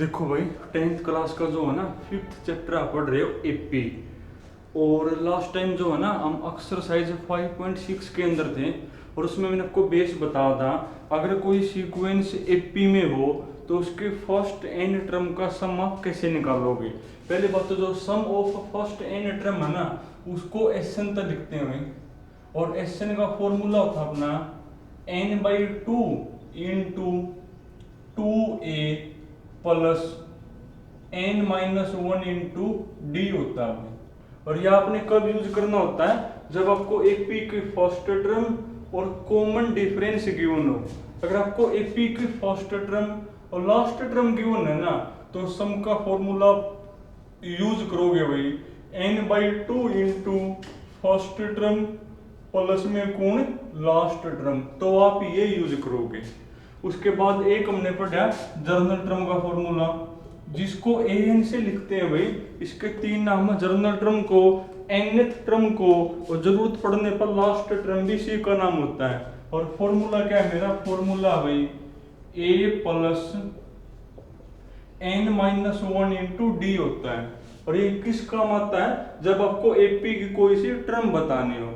देखो भाई, 10th class का जो है ना 5th चैप्टर आप पढ़ रहे हो एपी। और लास्ट टाइम जो है ना हम एक्सरसाइज 5.6 के अंदर थे और उसमें मैंने आपको बेस बताया था। अगर कोई सीक्वेंस एपी में हो तो उसके फर्स्ट एन टर्म का सम आप कैसे निकालोगे। पहले बात तो जो सम ऑफ फर्स्ट एन टर्म है ना उसको एसएन तक लिखते हैं। और एसएन का फॉर्मूला होता अपना n/2 into 2a plus n-1 into D होता है। और यह आपने कब यूज करना होता है, जब आपको एपी की फर्स्ट टर्म और कॉमन डिफरेंस गिवन हो। अगर आपको एपी की फर्स्ट टर्म और लास्ट टर्म गिवन है ना तो सम का फॉर्मूला यूज करोगे भाई n/2 into first term plus में कौन लास्ट टर्म, तो आप ये यूज करोगे। उसके बाद एक हमने पढ़ा जर्नल टर्म का फॉर्मूला, जिसको an से लिखते हैं भाई। इसके तीन नाम है, जर्नल टर्म को, nth टर्म को, और जरूरत पड़ने पर लास्ट टर्म भी इसी का नाम होता है। और फॉर्मूला क्या है मेरा, फॉर्मूला भाई a plus n-1 into D होता है। और ये किस काम आता है, जब आपको एपी की कोई सी टर्म बतानी हो।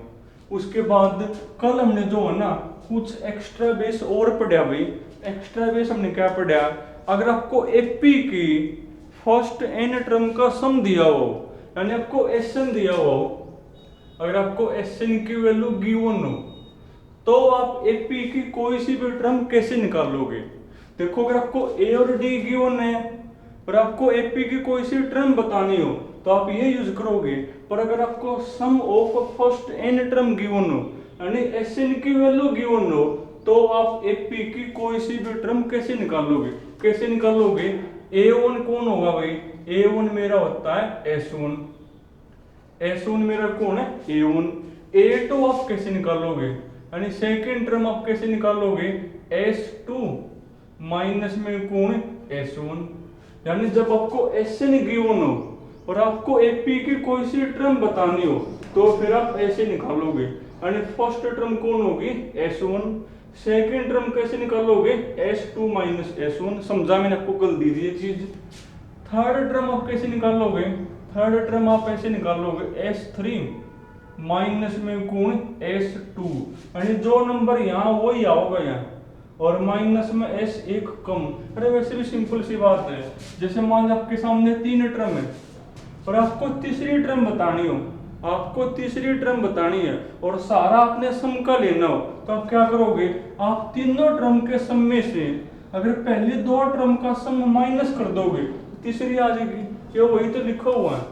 उसके बाद कल हमने जो है ना कुछ एक्स्ट्रा बेस और पढ़ा भाई। एक्स्ट्रा बेस हमने क्या पढ़ा, अगर आपको एपी की फर्स्ट एन टर्म का सम दिया हो, यानी आपको एसएन दिया हो, अगर आपको एसएन की वैल्यू गिवन हो तो आप एपी की कोई सी भी टर्म कैसे निकालोगे। देखो, अगर आपको ए और डी गिवन है और आपको एपी की कोई सी टर्म बतानी हो तो आप ये यूज करोगे। पर अगर आपको sum of first n term given हो, यानी एसएन की वैल्यू गिवन हो, तो आप एपी की कोई सी भी टर्म कैसे निकालोगे। कैसे निकालोगे, a1 कौन होगा भाई, a1 मेरा होता है s1, s1 मेरा कौन है a1। a2 आप कैसे निकालोगे, यानी सेकेंड टर्म आप कैसे निकालोगे, s2 माइनस में कौन s1। यानी जब आपको एसएन गिवन हो और आपको एपी की कोई सी टर्म बतानी हो तो फिर आप ऐसे निकालोगे, यानी फर्स्ट टर्म कौन होगी s1, सेकेंड टर्म कैसे निकालोगे s2 माइनस s1। समझा मैंने आपको कल दी थी ये चीज। थर्ड टर्म आप कैसे निकालोगे, थर्ड टर्म आप ऐसे निकालोगे s3 माइनस में कौन s2, यानी जो नंबर यहाँ वही आओगे यहाँ, और माइनस में s एक कम। अरे वैसे भी सिंपल सी बात है, जैसे मान लो आपके सामने तीन टर्म है और आपको तीसरी टर्म बतानी हो, आपको तीसरी टर्म बतानी है और सारा आपने सम का लेना हो, तो आप क्या करोगे, आप तीनों टर्म के सम में से अगर पहले दो टर्म का सम माइनस कर दोगे तो तीसरी आ जाएगी। क्यों, वही तो लिखा हुआ है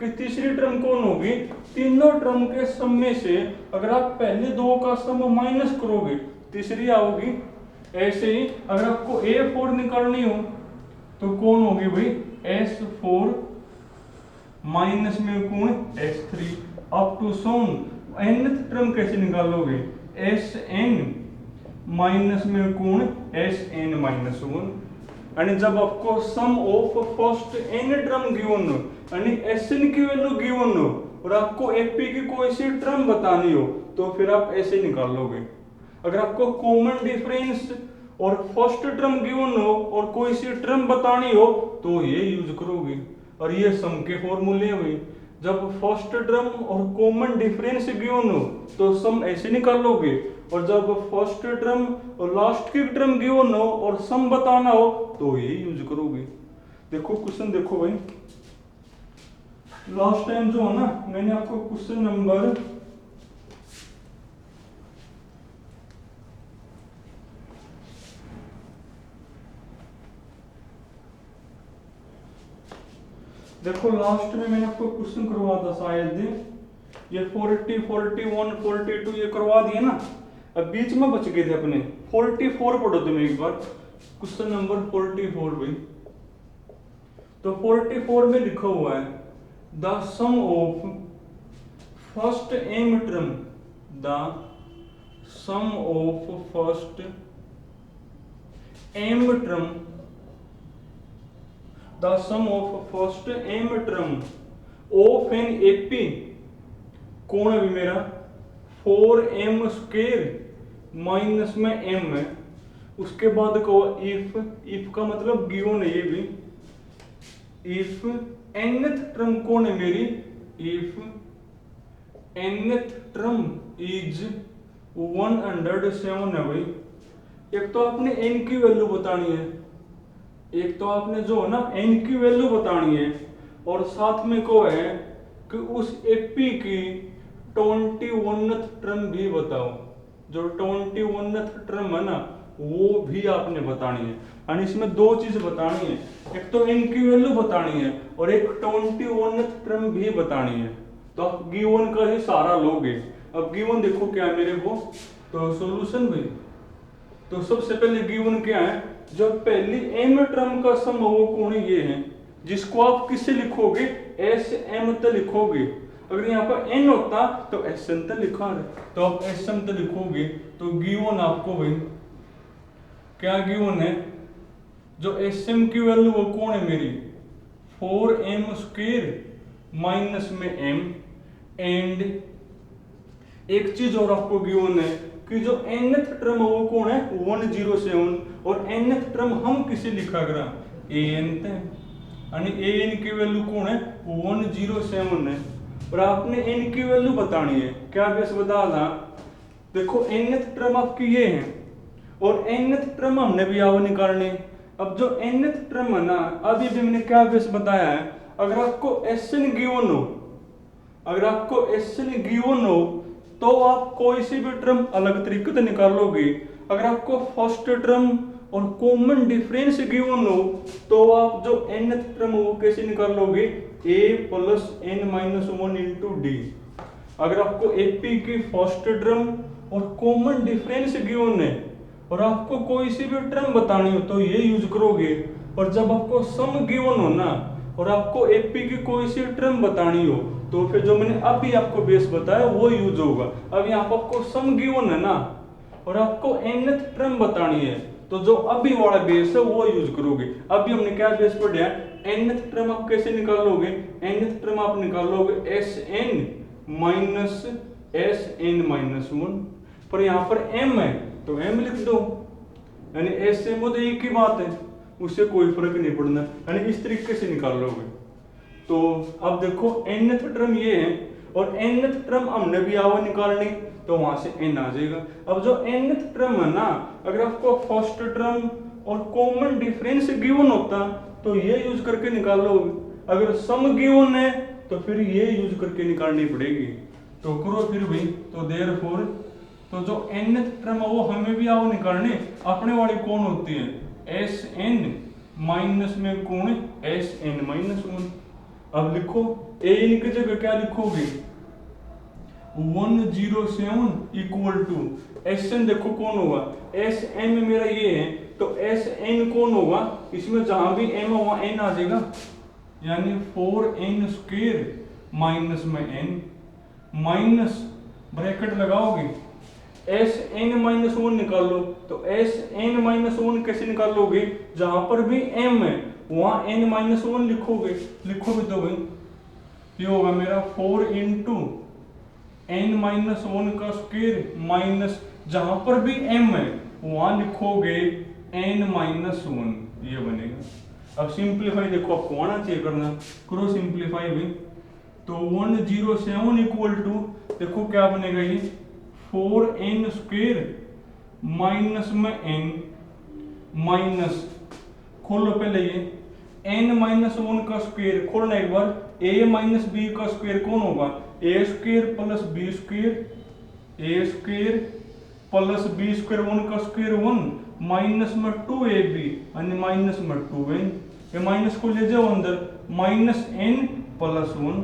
कि तीसरी टर्म कौन होगी, तीनों टर्म के सम में से अगर आप पहले दो का सम माइनस करोगे तीसरी आओगी। ऐसे ही अगर आपको a4 निकालनी हो तो कौन होगी भाई s4 माइनस में कौन s3 अप टू सोन। nth टर्म कैसे निकालोगे, sn माइनस में कौन sn माइनस 1। यानी जब आपको sum of first n term given हो, यानी sn की वैल्यू गिवन हो और आपको एपी की कोई सी टर्म बतानी हो तो फिर आप ऐसे निकालोगे। अगर आपको कॉमन डिफरेंस और फर्स्ट टर्म गिवन हो और कोई सी टर्म बतानी हो तो ये यूज करोगे। और ये सम के फॉर्मूले हैं भाई, जब फर्स्ट टर्म और कॉमन डिफरेंस गिवन हो तो सम ऐसे निकालोगे, और जब फर्स्ट टर्म और लास्ट की टर्म गिवन हो और सम बताना हो तो ये यूज करोगे। देखो क्वेश्चन देखो भाई, लास्ट टाइम जो है ना मैंने आपको क्वेश्चन नंबर देखो, लास्ट में मैंने आपको क्वेश्चन करवा था शायद ये 40, 41, 42 ये करवा दिए ना। अब बीच में बच गए थे अपने 44 पढ़ो तुम एक बार, क्वेश्चन नंबर 44 भाई। तो 44 में लिखा हुआ है the sum of first M term, the sum of first M term, the sum of first m term of an AP कौन है भी मेरा 4m स्क्वायर माइनस में m है। उसके बाद कहो इफ का मतलब गिवन है ये भी, इफ nth टर्म कौन है मेरी, इफ nth टर्म इज 107 है भाई। एक तो आपने n की वैल्यू बतानी है, एक तो आपने जो है ना n की वैल्यू बतानी है, और साथ में को है कि उस एपी की 21th टर्म भी बताओ। जो 21th टर्म है ना वो भी आपने बतानी है। और इसमें दो चीज बतानी है, एक तो n की वैल्यू बतानी है और एक 21th टर्म भी बतानी है। तो आप गिवन का ही सहारा लोगे। अब गिवन देखो क्या है मेरे को, तो सॉल्यूशन भाई, तो सबसे पहले गिवन क्या है, जो पहली m टर्म का सम वो कौन है, ये है, जिसको आप किससे लिखोगे, एस एम तक लिखोगे। अगर यहाँ पर n होता तो एस एम तक लिखा है, तो आप एस एम तक लिखोगे। तो गिवन आपको भाई क्या गिवन है, जो एस एम की वैल्यू वो कौन है मेरी, 4m² माइनस में m। एंड एक चीज और आपको गिवन है कि जो nth टर्म वो कौन है, 107, और nth टर्म हम किसे लिखा करा, an थे, यानी an की वैल्यू कौन है, 107 है। और आपने n की वैल्यू बतानी है, क्या बेस बता था, देखो nth टर्म आपकी ये है और nth टर्म हमने भी यहाँ निकालनी। अब जो nth टर्म है ना, अभी भी मैंने क्या बेस बताया है, अगर आपको Sn गिवन हो, अगर आपको Sn गिवन हो तो आप कोई सी भी टर्म अलग तरीके से निकालोगे। अगर आपको फर्स्ट टर्म और कॉमन डिफरेंस गिवन हो तो आप जो nth टर्म वो कैसे निकालोगे, a plus n minus 1 into D. अगर आपको एपी की फर्स्ट टर्म और कॉमन डिफरेंस गिवन है और आपको कोई सी भी टर्म बतानी हो तो ये यूज करोगे। और जब आपको सम गिवन हो ना और आपको एपी की कोई सी टर्म बतानी हो तो फिर जो मैंने अभी आपको बेस बताया वो यूज होगा। अब यहाँ पर आपको सम गिवन है ना और आपको nth टर्म बतानी है तो जो अभी वाला बेस है वो यूज करोगे। अभी हमने क्या बेस पढ़ा है, nth टर्म आप कैसे निकालोगे, nth टर्म आप निकालोगे Sn माइनस Sn माइनस 1, पर यहाँ पर m है तो m लिख दो, यानी Sm तो एक ही बात है, उससे कोई फर्क नहीं पड़ना, यानी इस तरीके से निकाल लोगे। तो अब देखो nth टर्म ये है और nth टर्म हमने भी आवा निकालनी तो वहां से n आ जाएगा। अब जो nth टर्म है ना, अगर आपको फर्स्ट टर्म और कॉमन डिफरेंस गिवन होता तो ये यूज करके निकाल लोगे, अगर सम गिवन है तो फिर ये यूज करके निकालनी पड़ेगी। तो करो फिर भाई, तो देयरफॉर तो जो nth टर्म है वो हमें भी आओ निकालने, अपने वाली कौन होती है, Sn माइनस में कौन है, Sn माइनस 1। अब लिखो an की जगह क्या लिखोगे, 107 इक्वल टू Sn, देखो कौन होगा, Sm मेरा ये है तो Sn कौन होगा, इसमें जहां भी m वहां n आ जाएगा, यानी 4n² माइनस में n, माइनस ब्रैकेट लगाओगे Sn माइनस 1 निकाल लो। तो Sn माइनस 1 कैसे निकालोगे, जहां पर भी m है वहां n माइनस 1 लिखोगे, लिखोगे तो भाई ये होगा मेरा 4 इंटू n माइनस 1 का स्क्वायर माइनस जहां पर भी m है वहां लिखोगे n माइनस 1, ये बनेगा। अब सिंप्लीफाई देखो आपको आना चाहिए करना, करो सिंप्लीफाई भी। तो 107 इक्वल टू देखो क्या बनेगा, ये 4n² माइनस में n माइनस, खोलो पहले ये n माइनस 1 का स्क्वायर, खोलना एक बार, a माइनस बी का स्क्वायर कौन होगा, a² plus b² a² plus b² 1 का स्क्वायर 1 माइनस में 2ab यानी माइनस में 2n, ये माइनस को ले जाओ अंदर, minus n plus 1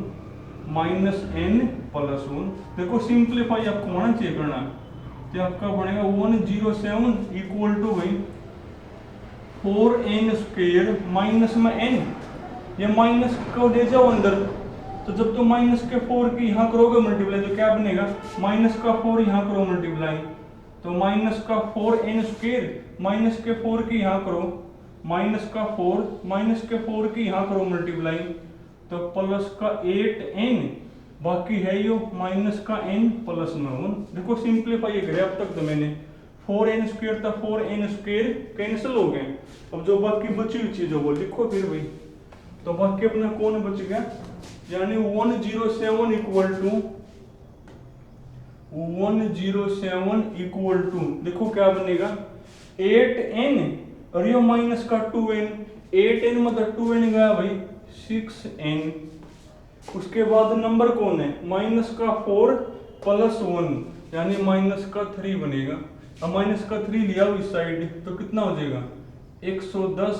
minus n plus 1। देखो सिंप्लीफाई आपको आना चाहिए करना, तो आपका बनेगा 107 इक्वल टू भाई 4n² माइनस में n, ये माइनस को ले जाओ अंदर, तो जब तुम माइनस के 4 की यहाँ करोगे मल्टीप्लाई तो क्या बनेगा, माइनस का 4 यहाँ करो मल्टीप्लाई, तो माइनस का 4n² माइनस के 4 की यहाँ करो, माइनस का 4 माइनस के 4 की यहाँ करो मल्टीप्लाई, तो प्लस का 8n, बाकी है यो माइनस का n प्लस में 1। देखो सिंप्लीफाई करे अब तक तो मैंने 4n² था, 4n² कैंसिल हो गए, अब जो बाकी बची हुई चीज है वो लिखो फिर भाई, तो बाकी अपना कौन बच गया, यानी 107 इक्वल टू 107 इक्वल टू देखो क्या बनेगा 8n और ये माइनस का 2n, 8n मतलब 2n गया भाई 6n। उसके बाद नंबर कौन है माइनस का 4 प्लस 1 यानी माइनस का 3 बनेगा। अब माइनस का 3 लिया इस साइड तो कितना हो जाएगा 110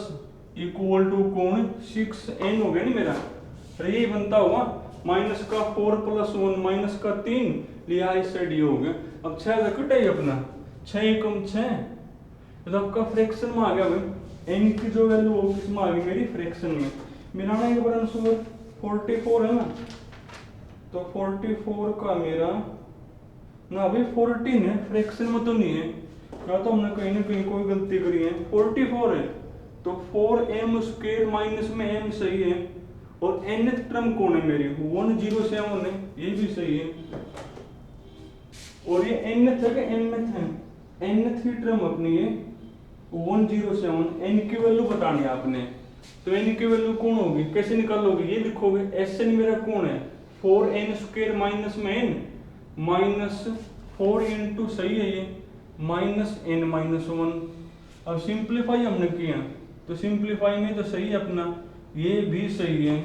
इक्वल टू कौन 6n हो गया नहीं मेरा, तो यही बनता होगा माइनस का 4 प्लस 1 माइनस का 3 लिया इस साइड ये हो गया। अब 6 कटा ही अपना 6 कम 6 तो आपका फ्रैक्शन में आ गया भाई, n की जो वैल्यू हो किसमें आ गई मेरी फ्रैक्शन में। मिलाना एक बार आंसर 44 है ना, तो 44 का मेरा ना अभी 14 है फ्रैक्शन में तो नहीं है, या तो हमने कहीं ना कहीं कोई गलती करी है। 44 है तो 4m स्क्वायर माइनस में m सही है, और nth टर्म कौन है मेरी 107 है ये भी सही है, और ये nth है कि mth है, nth की टर्म अपनी है 107। n की वैल्यू बतानी है आपने, तो n की वैल्यू कौन होगी कैसे निकालोगे ये लिखोगे Sn मेरा कौन है 4n स्क्वायर माइनस में n माइनस 4 इंटू सही है ये माइनस n माइनस 1। अब सिंप्लीफाई हमने किया तो सिंप्लीफाई में तो सही है अपना, ये भी सही है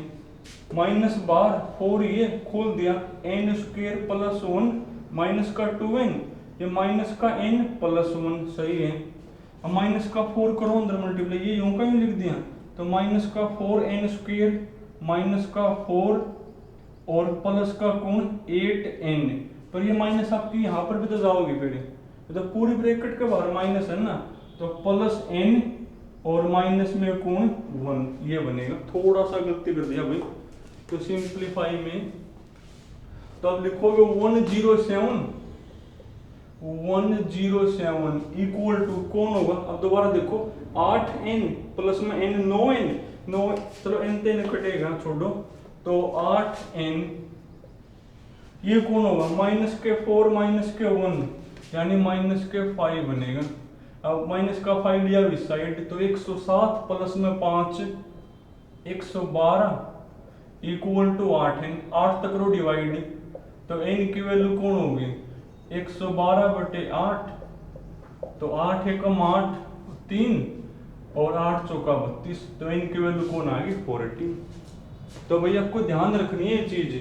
माइनस बार 4 ये खोल दिया n स्क्वायर प्लस 1 माइनस का 2n ये माइनस का n प्लस 1 सही है। अब माइनस का 4 करो अंदर मल्टीप्लाई, ये यूं का यूं लिख दिया तो माइनस का 4n स्क्वायर माइनस का 4 और प्लस का कौन 8n, पर ये माइनस आपकी यहाँ पर भी तो जाओगी फिर तो पूरी ब्रैकेट के बाहर माइनस है ना, तो प्लस n और माइनस में कौन 1 ये बनेगा। थोड़ा सा गलती कर दिया भाई, तो सिंप्लीफाई में तो अब लिखोगे 107 इक्वल टू कौन होगा, अब दोबारा देखो 8n प्लस में n 9n चलो n तो n कटेगा छोड़ो, तो 8n ये कौन होगा माइनस के 4 माइनस के 1 यानी माइनस के 5 बनेगा। अब माइनस का 5 लिया इस साइड तो 107 प्लस में 5 112 इक्वल टू 8n, 8 तक रो डिवाइड तो n की वैल्यू कौन होगी 112 बटे 8, तो 8 एकम 8 3 और 8 चौका 32, तो इनकी वैल्यू कौन आ गई 14। तो भैया आपको ध्यान रखनी है ये चीज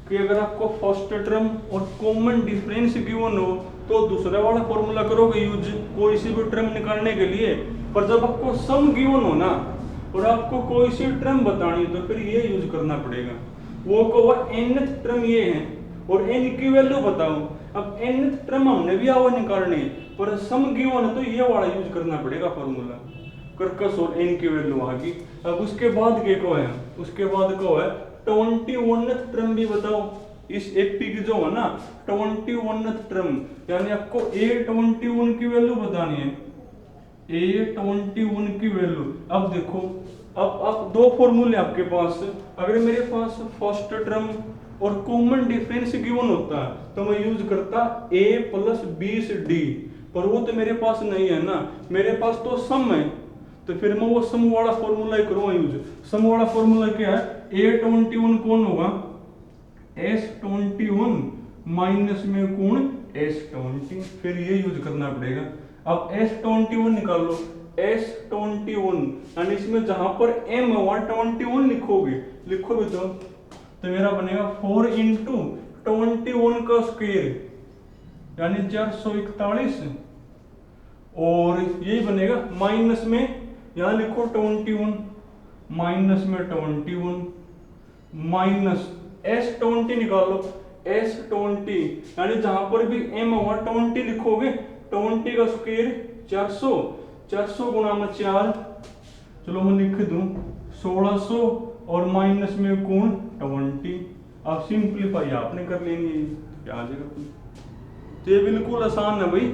कि अगर आपको फर्स्ट टर्म और कॉमन डिफरेंस गिवन हो तो दूसरा वाला फॉर्मूला करोगे यूज कोई सी भी टर्म निकालने के लिए, पर जब आपको सम गिवन हो ना और आपको कोई सी टर्म बतानी तो फिर ये यूज करना पड़ेगा। वो को nth टर्म ये है और n की वैल्यू बताओ, अब nth टर्म हमने भी आवा निकालनी पर सम गिवन है तो ये वाला यूज करना पड़ेगा फॉर्मूला करकस और n की वैल्यू आ गई। अब उसके बाद के को है, उसके बाद को है 21th टर्म भी बताओ इस एपी की जो है ना 21th टर्म, यानी आपको a21 की वैल्यू बतानी है a21 की वैल्यू। अब देखो अब दो फॉर्मूले आपके पास, अगर मेरे पास फर्स्ट टर्म और कॉमन डिफरेंस गिवन होता तो मैं यूज करता a प्लस 20d, पर वो तो मेरे पास नहीं है ना, मेरे पास तो सम है तो फिर मैं वो सम वाला फॉर्मूला ही करूंगा यूज। सम वाला फॉर्मूला क्या है a21 कौन होगा s21 माइनस में कौन s20, फिर ये यूज करना पड़ेगा। अब s21 निकाल लो s21 यानी इसमें जहां पर m है वहां 21 लिखोगे तो मेरा बनेगा 4 इंटू 21 का स्क्वायर यानी 441 और यही बनेगा माइनस में यहां लिखो 21 माइनस में 21 माइनस s20 निकालो s20 यानी जहां पर भी m है वहां 20 लिखोगे, 20 का स्क्वायर 400 गुणा में 4 चलो मैं लिख दूं 1600 और माइनस में कौन 20। अब सिंप्लीफाई आपने कर लेनी है क्या आ जाएगा। तो ये बिल्कुल आसान है भाई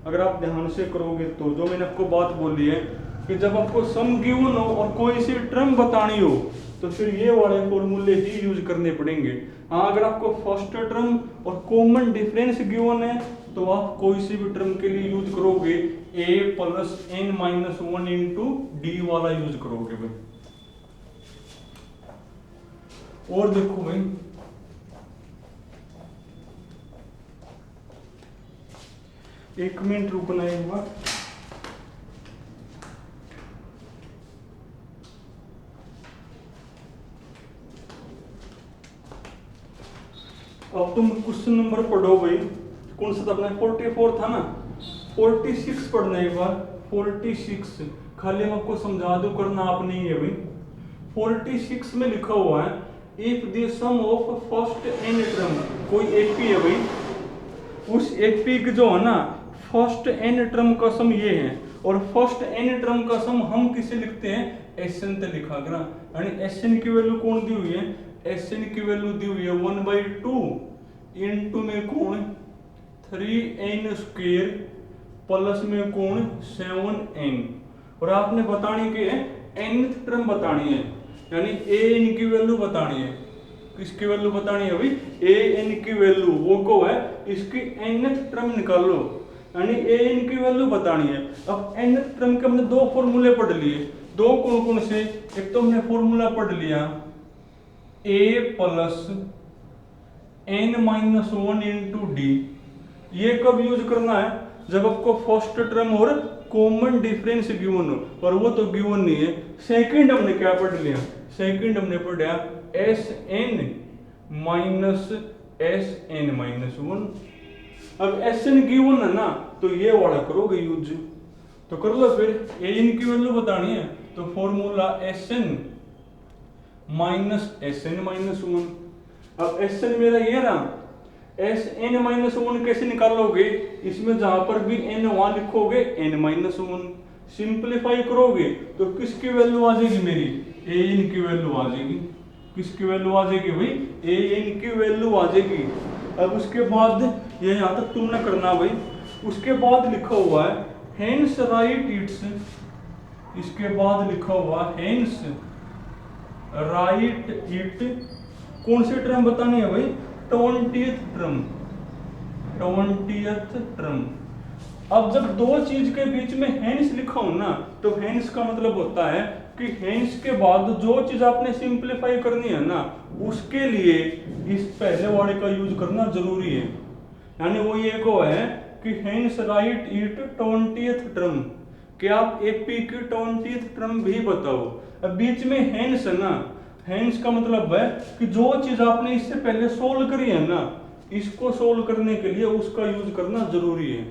अगर आप ध्यान से करोगे तो। जो मैंने आपको बात बोली है कि जब आपको सम गिवन हो और कोई सी टर्म बतानी हो तो फिर ये वाले फॉर्मूले ही यूज करने पड़ेंगे। हाँ अगर आपको फर्स्ट टर्म और कॉमन डिफरेंस गिवन है तो आप कोई सी भी टर्म के लिए यूज करोगे a plus n minus 1 into D वाला यूज करोगे भाई। और देखो भाई, एक मिनट रुकना एक बार। अब तुम क्वेश्चन नंबर पढ़ो भाई, कौन सा था अपना 44 था ना, 46 पढ़ना एक बार। 46 खाली मैं आपको समझा दूं, करना आप नहीं है भाई। 46 में लिखा हुआ है if the sum of first n term, कोई एपी है भाई, उस एपी के जो है ना फर्स्ट एन टर्म का सम ये है, और फर्स्ट एन टर्म का सम हम किसे लिखते हैं, एस एन से लिखा करा। यानी एस एन की वैल्यू कौन दी हुई है, एस एन की वैल्यू दी हुई है 1/2 इनटू में कौन 3n² प्लस में कौन 7n, और आपने बतानी के nth टर्म बतानी है, यानी an की वैल्यू बतानी है। किसकी वैल्यू बतानी है भाई, an की वैल्यू, वो को है इसकी nth टर्म निकाल लो, यानी an की वैल्यू बतानी है। अब nth टर्म के हमने दो फॉर्मूले पढ़ लिए, दो कौन कौन से, एक तो हमने फॉर्मूला पढ़ लिया a plus n-1 into D. ये कब यूज करना है, जब आपको फर्स्ट टर्म और कॉमन डिफरेंस गिवन हो, पर वो तो गिवन नहीं है। सेकंड हमने क्या पढ़ लिया, सेकंड हमने पढ़ा S N minus S N minus 1। अब एस एन गिवन है ना, तो ये वाला करोगे यूज, तो कर लो फिर। ए एन की वैल्यू बतानी है तो formula S N minus S N minus 1। अब एस एन मेरा ये रहा, एस एन माइनस 1 कैसे निकालोगे, इसमें जहां पर भी एन वहां लिखोगे एन माइनस 1, सिंप्लीफाई करोगे तो किसकी वैल्यू आ जाएगी मेरी, ए एन की वैल्यू आ जाएगी। किसकी वैल्यू आ जाएगी भाई, ए एन की वैल्यू आ जाएगी। अब उसके बाद ये यहां तक तुमने करना भाई, उसके बाद लिखा हुआ है हेंस राइट इट्स, इसके बाद लिखा हुआ हेंस राइट इट, कौन सी टर्म बतानी है भाई, 20th टर्म, 20th टर्म। अब जब दो चीज के बीच में हेंस लिखा हो ना, तो हेंस का मतलब होता है कि हेंस के बाद जो चीज आपने सिंप्लीफाई करनी है ना, उसके लिए इस पहले वाले का यूज करना जरूरी है। यानी वो ये को है कि hence right it 20th term, कि आप एपी की 20th टर्म भी बताओ। अब बीच में हेंस है ना, हेंस का मतलब है कि जो चीज आपने इससे पहले सोल्व करी है ना, इसको सोल्व करने के लिए उसका यूज करना जरूरी है।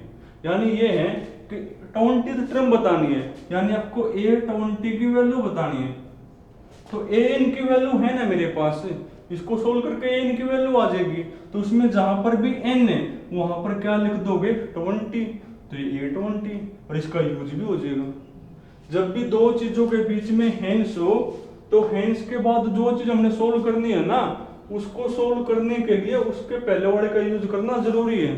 यानी ये है कि 20th टर्म बतानी है, यानी आपको a20 की वैल्यू बतानी है। तो an की वैल्यू है ना मेरे पास, इसको सोल्व करके an की वैल्यू आ जाएगी, तो उसमें जहां पर भी n है वहां पर क्या लिख दोगे 20, तो ये a20, और इसका यूज भी हो जाएगा। जब भी दो चीजों के बीच में हेंस हो, तो हेंस के बाद जो चीज हमने सोल्व करनी है ना, उसको सोल्व करने के लिए उसके पहले वाले का यूज करना जरूरी है।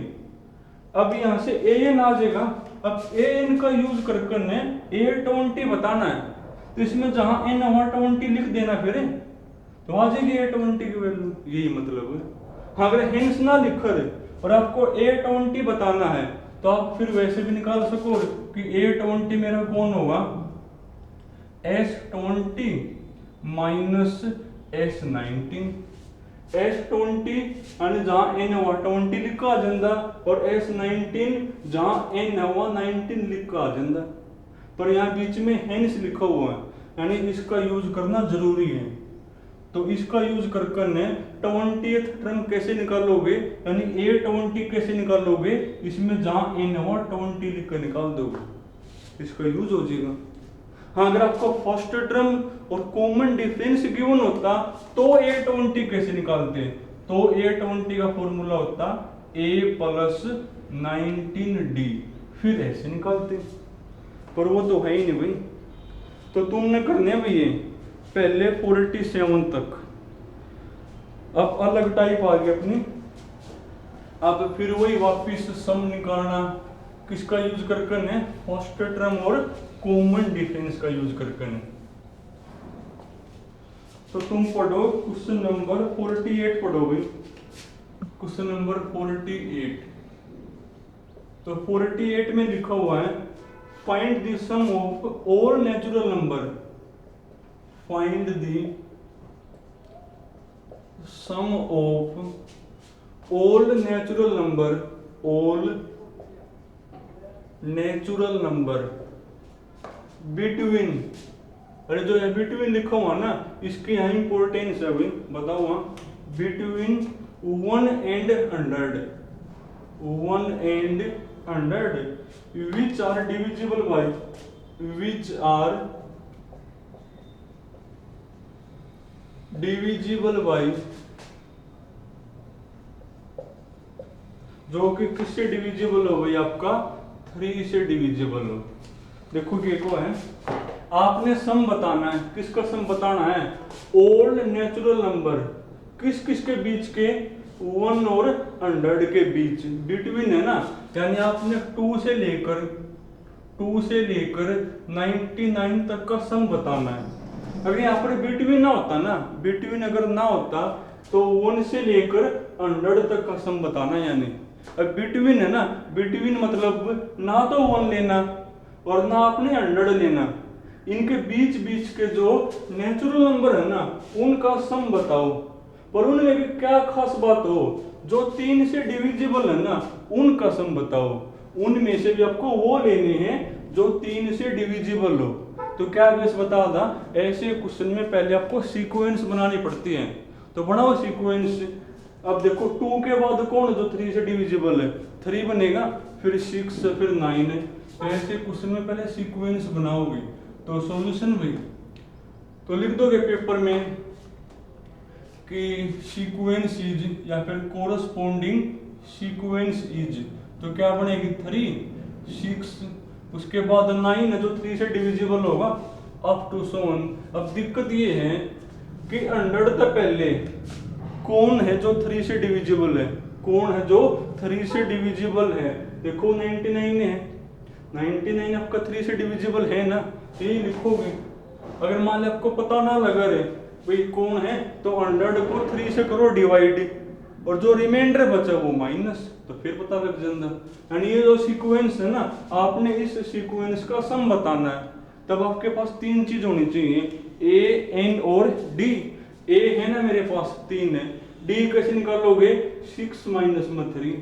अब यहां से an आ जाएगा, अब an का यूज करके ने a20 बताना है, तो इसमें जहां n वहां 20 लिख देना, फिर तो आ जाएगी a20 की वैल्यू, यही मतलब है। हाँ, अगर हेंस ना लिखा है और आपको a20 बताना है, तो आप फिर वैसे भी निकाल सको कि a20 मेरा कौन होगा, s20 माइनस s19। s20 यानी जहां n हुआ 20 लिखा आ जाता, और s19 जहां n हुआ 19 लिखा आ जाता। पर यहाँ बीच में हेंस लिखा हुआ है, यानी इसका यूज करना जरूरी है। तो इसका यूज करके ने 20th टर्म कैसे निकालोगे, यानी a20 कैसे निकालोगे, इसमें जहां n हुआ 20 लिख कर निकाल दोगे, इसका यूज हो जाएगा। हाँ, अगर आपको फर्स्ट टर्म और कॉमन डिफरेंस गिवन होता तो a20 कैसे निकालते, तो a20 का फॉर्मूला होता a प्लस 19d, फिर ऐसे निकालते, पर वो तो है ही नहीं भाई। तो तुमने करने भाई ये पहले 47 तक, अब अलग टाइप आ गई अपनी। अब फिर वही वापिस सम निकालना, किसका यूज करके ने, फर्स्ट टर्म और कॉमन डिफरेंस का यूज करके ने। तो तुम पढ़ो क्वेश्चन नंबर 48 पढ़ो भाई, क्वेश्चन नंबर 48। तो 48 में लिखा हुआ है find the sum of all natural number, find the sum of all natural number between, अरे जो है बिटवीन लिखा हुआ ना, इसकी यहाँ इंपॉर्टेंस है भाई, बताओ हाँ, between 1 and 100 which are divisible by जो कि किससे डिविजिबल हो भाई, आपका 3 से डिविजिबल हो। देखो कि को है, आपने सम बताना है, किसका सम बताना है, ऑल नेचुरल नंबर, किस किस के बीच के, 1 और 100 के बीच, बिटवीन है ना, यानी आपने 2 से लेकर 99 तक का सम बताना है। अगर यहाँ पर बिटवीन ना होता ना, बिटवीन अगर ना होता तो 1 से लेकर 100 तक का सम बताना, यानी अब बिटवीन है ना, बिटवीन मतलब ना तो 1 लेना और ना आपने 100 लेना, इनके बीच बीच के जो नेचुरल नंबर है ना, उनका सम बताओ। पर उनमें भी क्या खास बात हो, जो 3 से डिविजिबल है ना, उनका सम बताओ। उनमें से भी आपको वो लेने हैं जो 3 से डिविजिबल हो। तो क्या बेस बता था, ऐसे क्वेश्चन में पहले आपको सीक्वेंस बनानी पड़ती है, तो बनाओ सीक्वेंस। अब देखो 2 के बाद कौन जो 3 से डिविजिबल है, 3 बनेगा, फिर 6, फिर 9 है। तो ऐसे क्वेश्चन में पहले सीक्वेंस बनाओगे। तो सॉल्यूशन भाई, तो लिख दोगे पेपर में कि सीक्वेंस इज, या फिर कोरस्पोंडिंग सीक्वेंस इज, तो क्या बनेगी 3, 6, उसके बाद 9 है जो 3 से डिविजिबल होगा, अप टू 7। अब दिक्कत ये है कि 100 तक पहले कौन है जो 3 से डिविजिबल है, कौन है जो 3 से डिविजिबल है, देखो 99 है, 99 आपका 3 से डिविजिबल है ना, यही लिखोगे। अगर मान लो आपको पता ना लगा रे भाई कौन है, तो 100 को 3 से करो डिवाइड, और जो रिमाइंडर बचा वो माइनस, तो फिर पता लग जाता। यानी ये जो सीक्वेंस है ना, आपने इस सीक्वेंस का सम बताना है। तब आपके पास 3 चीज होनी चाहिए, ए, एन और डी। ए है ना मेरे पास 3 है, डी कैसे निकालोगे, 6 माइनस में 3।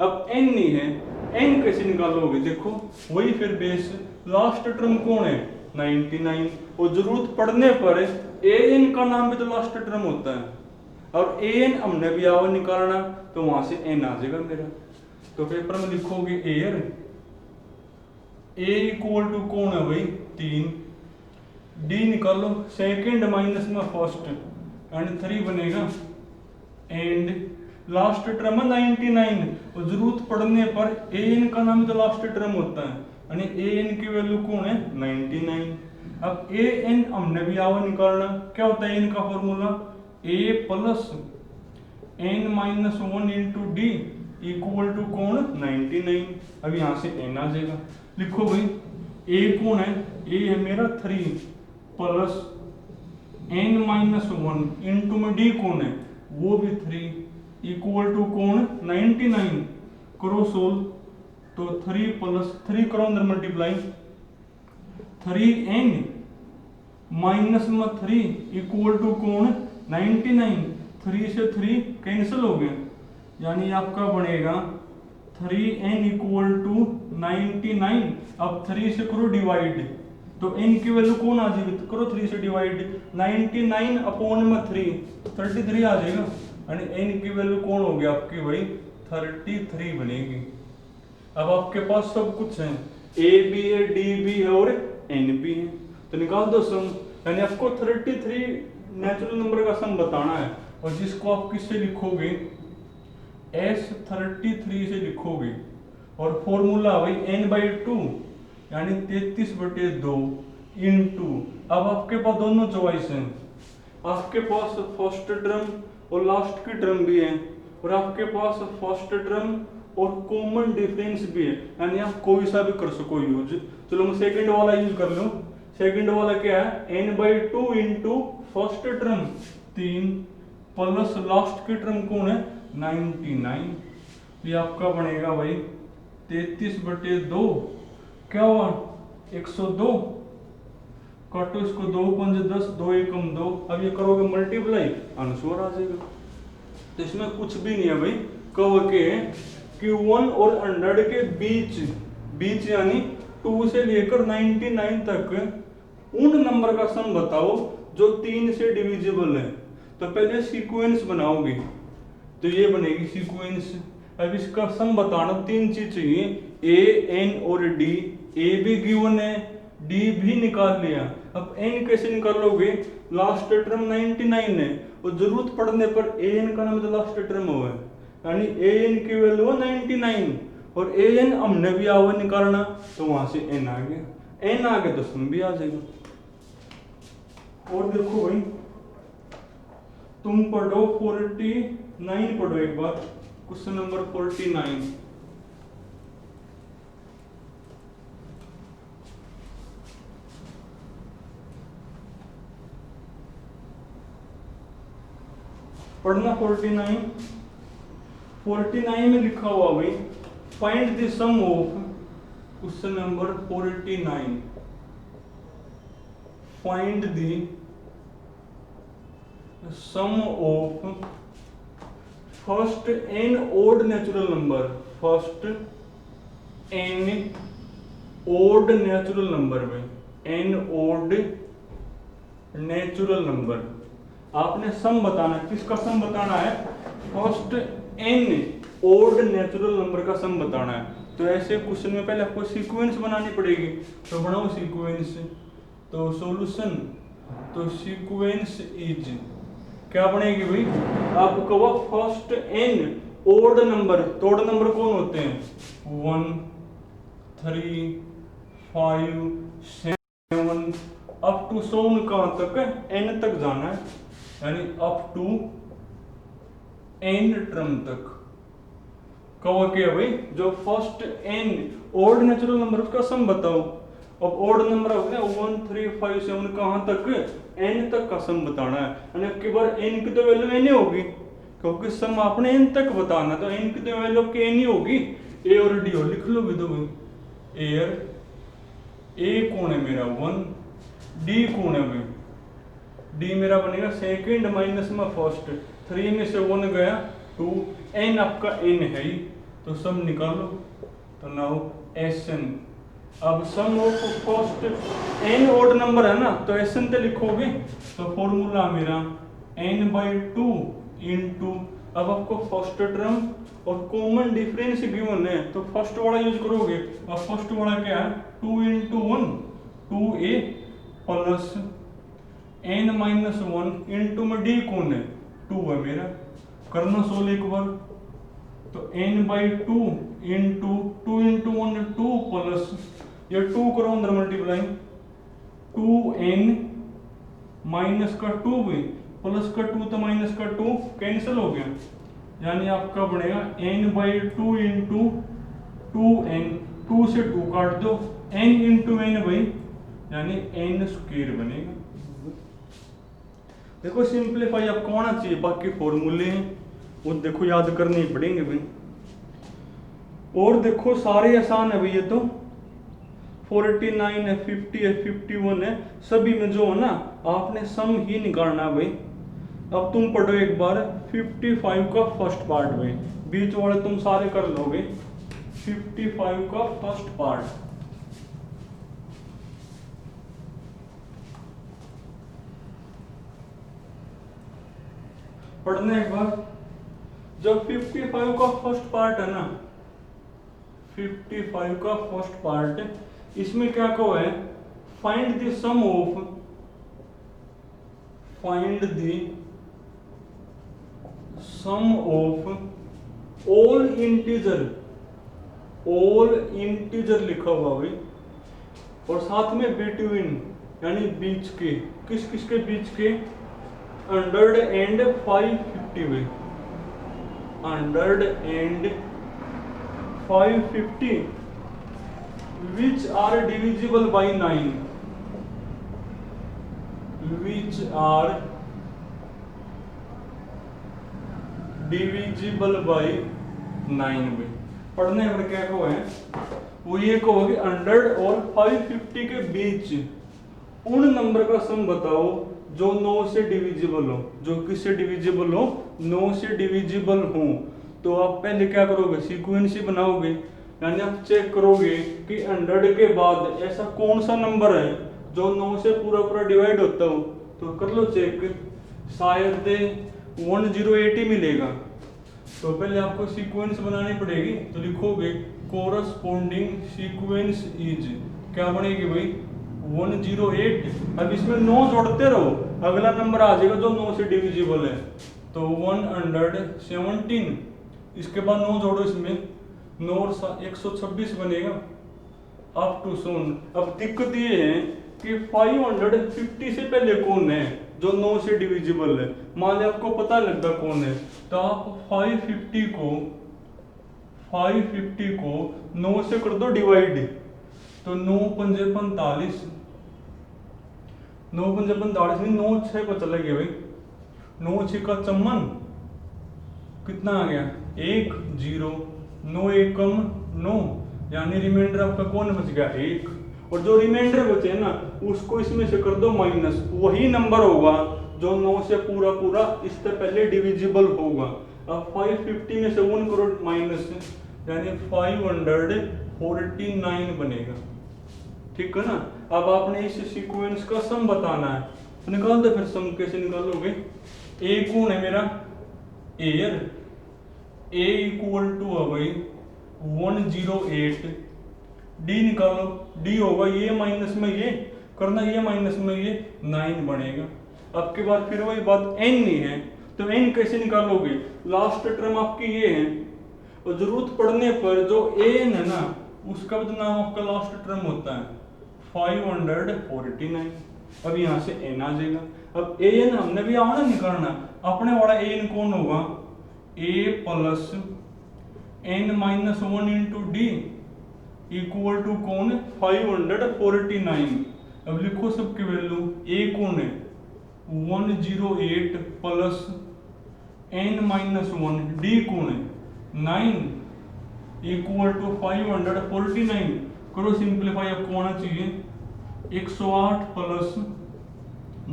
अब एन नहीं है, एन कैसे निकालोगे, देखो वही फिर बेस, लास्ट टर्म कौन है, 99, और जरूरत पड़ने पर ए एन का नाम भी तो लास्ट टर्म होता है, और ए एन हमने भी आवर निकालना, तो वहां से एन आ जाएगा मेरा। तो पेपर में लिखोगे एयर, ए इक्वल टू कौन है भाई 3, डी निकालो, सेकंड माइनस में फर्स्ट, एंड 3 बनेगा, एंड लास्ट टर्म है 99, और जरूरत पड़ने पर ए एन का नाम तो लास्ट टर्म होता है, यानी ए एन की वैल्यू कौन है 99। अब ए एन हमने भी आवर निकालना, क्या होता है एन का formula, a plus n minus 1 into d equal to कौन 99। अब यहां से एन आ जाएगा, लिखो भाई ए कौन है, ए है मेरा 3 प्लस एन माइनस 1 इंटू में डी कौन है, वो भी 3 इक्वल टू कौन 99। करो सोल्व, तो 3 प्लस 3 करो अंदर मल्टीप्लाई, 3n माइनस में 3 इक्वल टू कौन 99। 3 से 3 कैंसिल हो गए, यानी आपका बनेगा 3n इक्वल टू 99। अब 3 से करो डिवाइड, तो n की वैल्यू कौन आ जाएगी, तो करो 3 से डिवाइड, 99 अपॉन में 3 33 आ जाएगा, यानी n की वैल्यू कौन हो गया आपकी भाई 33 बनेगी। अब आपके पास सब कुछ है, a भी है, d भी है और n भी है, तो निकाल दो सम। यानी आपको 33 नेचुरल नंबर का सम बताना है, और जिसको आप किससे लिखोगे, S33 से लिखोगे, और फॉर्मूला भाई n/2 यानी 33/2 इंटू, अब आपके पास दोनों चॉइस हैं, आपके पास फर्स्ट टर्म और लास्ट की टर्म भी है, और आपके पास फर्स्ट टर्म और कॉमन डिफरेंस भी है, यानी आप कोई सा भी कर सको यूज। चलो मैं सेकंड वाला यूज कर लूं, सेकंड वाला क्या है, n/2 into first term 3 plus last की टर्म कौन है 99। ये आपका बनेगा भाई 33/2, क्या हुआ 102, काटो इसको, 2 5 10, 2 1 2। अब ये करोगे मल्टीप्लाई, आंसर आ जाएगा। तो इसमें कुछ भी नहीं है भाई, कहो के Q1 और 100 के बीच बीच यानी 2 से लेकर 99 तक उन नंबर का सम बताओ जो 3 से डिविजिबल है। तो पहले सीक्वेंस बनाओगे, तो ये बनेगी सीक्वेंस। अब इसका सम बताना, 3 चीज चाहिए, ए, एन और डी। ए भी गिवन है, डी भी निकाल लिया। अब एन कैसे निकालोगे, लास्ट टर्म 99 है और जरूरत पड़ने पर ए एन का नाम तो लास्ट टर्म हुआ है, यानी ए एन की वैल्यू 99 और ए एन हमने भी आवा निकालना, तो वहां से एन आ गया, एन आ गया तो सम भी आ जाएगा। और देखो भाई, तुम पढ़ो 49 पढ़ो एक बार, क्वेश्चन नंबर 49। पढ़ना 49 में लिखा हुआ भाई, find the sum of, question number 49, find the sum of first n odd natural number, first n odd natural number में n odd natural number, आपने सम बताना है। किसका सम बताना है, first n odd natural number का सम बताना है। तो ऐसे क्वेश्चन में पहले आपको सीक्वेंस बनानी पड़ेगी, तो बनाओ सीक्वेंस। तो सॉल्यूशन, तो सीक्वेंस इज क्या बनेगी भाई, आपको कहो फर्स्ट n ओड नंबर, तो ओड नंबर कौन होते हैं, 1 3 5 7 अप टू 100 कहां तक है, n तक जाना है, यानी अप टू n टर्म तक। कहो क्या भाई, जो first n odd natural number उसका सम बताओ। अब ओड नंबर हो गया 1 3 5 7 कहां तक, n तक का सम बताना है, यानी अब की बार n की तो वैल्यू n होगी, क्योंकि सम आपने n तक बताना, तो n की तो वैल्यू के n ही होगी। a और d हो लिख लो भी, तो भाई एयर a कौन है मेरा 1, d कौन है भाई, d मेरा बनेगा सेकंड माइनस में फर्स्ट, 3 में से 1 गया 2, n आपका n है ही, तो सम निकालो। तो नाउ Sn, अब sum of first n odd number है ना, तो Sn तो लिखोगे, तो फॉर्मूला मेरा n/2 इंटू, अब आपको फर्स्ट टर्म और कॉमन डिफरेंस गिवन है, तो फर्स्ट वाला यूज करोगे। अब फर्स्ट वाला क्या है, 2 into 1 2a plus n-1 into में d कौन है 2 है मेरा, करना सोल्व एक बार, तो n/2 इंटू 2 इंटू 1 2 प्लस, ये 2 करो अंदर मल्टीप्लाई, 2n माइनस का 2 भी प्लस का 2 तो माइनस का 2 कैंसिल हो गया, यानी आपका बनेगा n/2 इंटू 2n, 2 से 2 काट दो, n इंटू n भाई, यानी n स्क्वायर बनेगा। देखो सिंप्लीफाई आपको आना चाहिए, बाकी फॉर्मूले हैं वो देखो याद करने ही पड़ेंगे भाई। और देखो सारे आसान है भाई, ये तो 49 है 50 है 51 है, सभी में जो है ना आपने सम ही निकालना है भाई। अब तुम पढ़ो एक बार 55 का फर्स्ट पार्ट भाई, बीच वाले तुम सारे कर लोगे। 55 का फर्स्ट पार्ट, पढ़ने एक बार, जब 55 का फर्स्ट पार्ट है ना, 55 का फर्स्ट पार्ट, इसमें क्या कहो है, find the sum of, find the sum of all integer, all integer लिखा हुआ भाई, और साथ में बिटवीन यानी बीच के, किस किस के बीच के, 100 एंड 550 भाई, 100 and 550 which are divisible by 9, which are divisible by 9 में पढ़ने पर क्या को है, वो ये कहो कि 100 और 550 के बीच उन नंबर का सम बताओ जो 9 से डिविजिबल हो, जो किससे डिविजिबल हो, 9 से डिविजिबल हो। तो आप पहले क्या करोगे, सीक्वेंस ही बनाओगे, यानी आप चेक करोगे कि 100 के बाद ऐसा कौन सा नंबर है जो 9 से पूरा पूरा डिवाइड होता हो। तो कर लो चेक, शायद 108 ही मिलेगा। तो पहले आपको सीक्वेंस बनानी पड़ेगी, तो लिखोगे कोरस्पोंडिंग सीक्वेंस इज, क्या बनेगी भाई, 108। अब इसमें 9 जोड़ते रहो, अगला नंबर आ जाएगा जो 9 से डिविजिबल है, तो 117। इसके बाद 9 जोड़ो, इसमें 9 और 126 बनेगा, अप टू सोन। अब दिक्कत ये है कि 550 से पहले कौन है जो 9 से डिविजिबल है। मान लिया आपको पता लगता कौन है, तो आप 550 को 9 से कर दो डिवाइड, तो 9 पंजे 45, 9 पंजे 45 नहीं, 9 6 को चला गया भाई, 9 6 का 54, कितना आ गया 1 0, 9 1 कम 9, यानी रिमाइंडर आपका कौन बच गया 1। और जो रिमाइंडर बचे ना उसको इसमें से कर दो माइनस, वही नंबर होगा जो 9 से पूरा पूरा इससे पहले डिविजिबल होगा। अब 550 में से 1 करोड़ माइनस, यानी 549 बनेगा, ठीक है ना। अब आपने इस सीक्वेंस का सम बताना है, तो निकाल दो। फिर सम कैसे निकालोगे, ए कौन है मेरा, एयर, ए इक्वल टू है भाई 108, डी निकालो, डी होगा ये माइनस में ये करना, ये माइनस में ये 9 बनेगा। अब के बाद फिर वही बात, एन नहीं है तो एन कैसे निकालोगे, लास्ट टर्म आपकी ये है, और जरूरत पड़ने पर जो एन है ना उसका भी नाम आपका लास्ट टर्म होता है 549। अब यहाँ से एन आ जाएगा। अब एन हमने भी आना निकालना, अपने वाला एन कौन होगा, a plus n minus 1 into d equal to कौन है 549। अब लिखो सबकी वैल्यू, ए कौन है 108 प्लस एन माइनस 1, डी कौन है 9 इक्वल टू 549। करो सिंप्लीफाई, आपको आना चाहिए 108 plus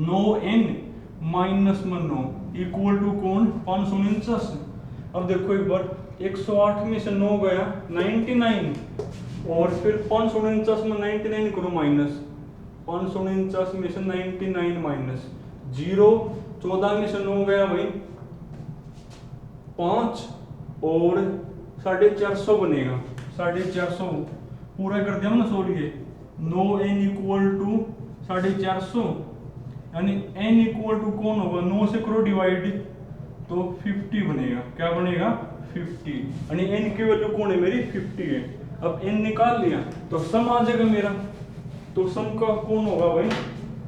9n minus 9 equal to कौन 549। अब देखो एक बार, 108 में से 9 गया 99, और फिर 549 में 99 करो माइनस, 549 में से 99 माइनस 0, 14 में से 9 गया भाई 5, और 450 बनेगा, 450 पूरा कर दिया ना सोलिए, 9n इक्वल टू 450, यानी n इक्वल टू कौन होगा, 9 से करो डिवाइड तो 50 बनेगा, क्या बनेगा 50, यानी n की वैल्यू कौन है मेरी 50 है। अब n निकाल लिया तो सम आ जाएगा मेरा, तो सम का कौन होगा भाई,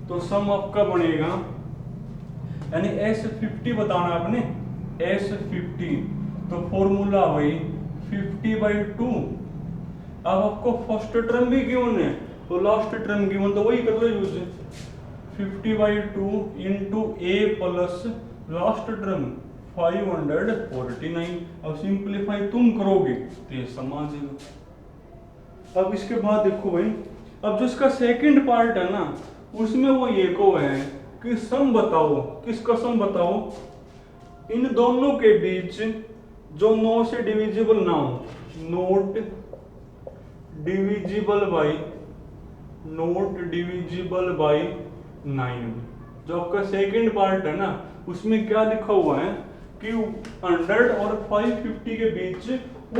तो सम आपका बनेगा, यानी S50 बताना आपने, S50, तो फॉर्मूला भाई 50/2। अब आपको फर्स्ट टर्म भी गिवन है तो लास्ट टर्म गिवन, तो वही कर लो यूज, 50/2 इंटू ए प्लस लास्ट टर्म 549। अब सिंप्लीफाई तुम करोगे तो ये सम आ जाएगा। अब इसके बाद देखो भाई, अब जो इसका सेकंड पार्ट है ना उसमें वो ये को है कि सम बताओ, किसका सम बताओ, इन दोनों के बीच जो 9 से डिविजिबल ना हो, नोट डिविजिबल बाई 9। जो आपका सेकंड पार्ट है ना उसमें क्या लिखा हुआ है कि 100 और 550 के बीच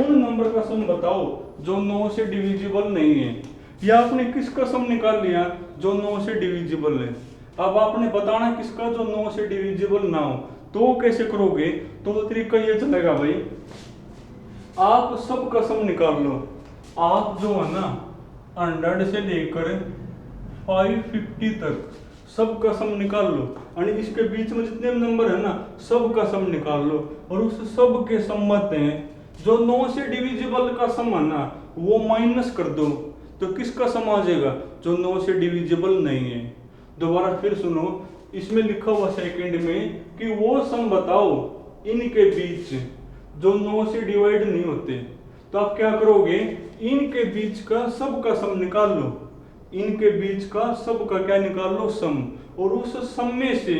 उन नंबर का सम बताओ जो 9 से डिविजिबल नहीं है। या आपने किसका सम निकाल लिया जो 9 से डिविजिबल है, अब आपने बताना किसका जो 9 से डिविजिबल ना हो। तो कैसे करोगे, तो तरीका ये चलेगा भाई, आप सब का सम निकाल लो। आप जो है ना 100 से लेकर 550 तक सब का सम निकाल लो, यानी इसके बीच में जितने नंबर है ना सब का सम निकाल लो, और उस सब के सम में जो 9 से डिविजिबल का सम है ना वो माइनस कर दो, तो किसका सम आ जाएगा जो 9 से डिविजिबल नहीं है। दोबारा फिर सुनो, इसमें लिखा हुआ सेकंड में कि वो सम बताओ इनके बीच जो 9 से डिवाइड नहीं होते। तो आप क्या करोगे, इनके बीच का सब का सम निकाल लो, इनके बीच का सब का क्या निकाल लो, सम। और उस सम में से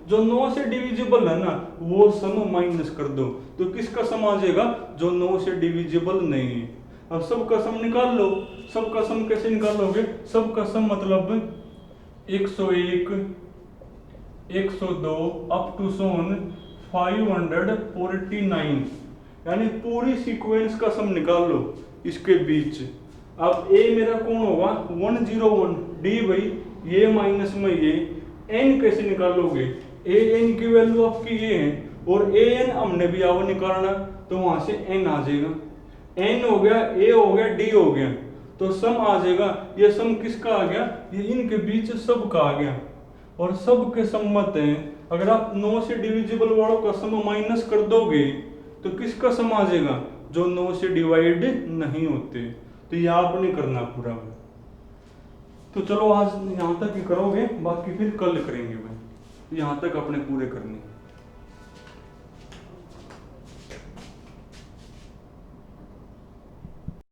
जो 9 से डिविजिबल है ना वो सम माइनस कर दो, तो किसका सम आ जाएगा, जो 9 से डिविजिबल नहीं है। अब सब का सम निकाल लो। सब का सम कैसे निकालोगे, सब का सम मतलब 101, 102 अप टू सोन 549, यानी पूरी सीक्वेंस का सम निकाल लो इसके बीच। अब ए मेरा कौन होगा 101, डी भाई ये माइनस में ये, एन कैसे निकालोगे, ए एन की वैल्यू आपकी ये है और ए एन हमने भी आवर निकालना, तो वहां से एन आ जाएगा, एन हो गया, ए हो गया, डी हो गया, तो सम आ जाएगा। ये सम किसका आ गया, ये इनके बीच सब का आ गया। और सब के सम्मत हैं, अगर आप 9 से डिविजिबल वालों का सम माइनस कर दोगे तो किसका सम आ जाएगा, जो 9 से डिवाइड नहीं होते। तो ये आपने करना पूरा। तो चलो आज यहाँ तक ही करोगे, बाकी फिर कल करेंगे भाई, यहाँ तक अपने पूरे करने।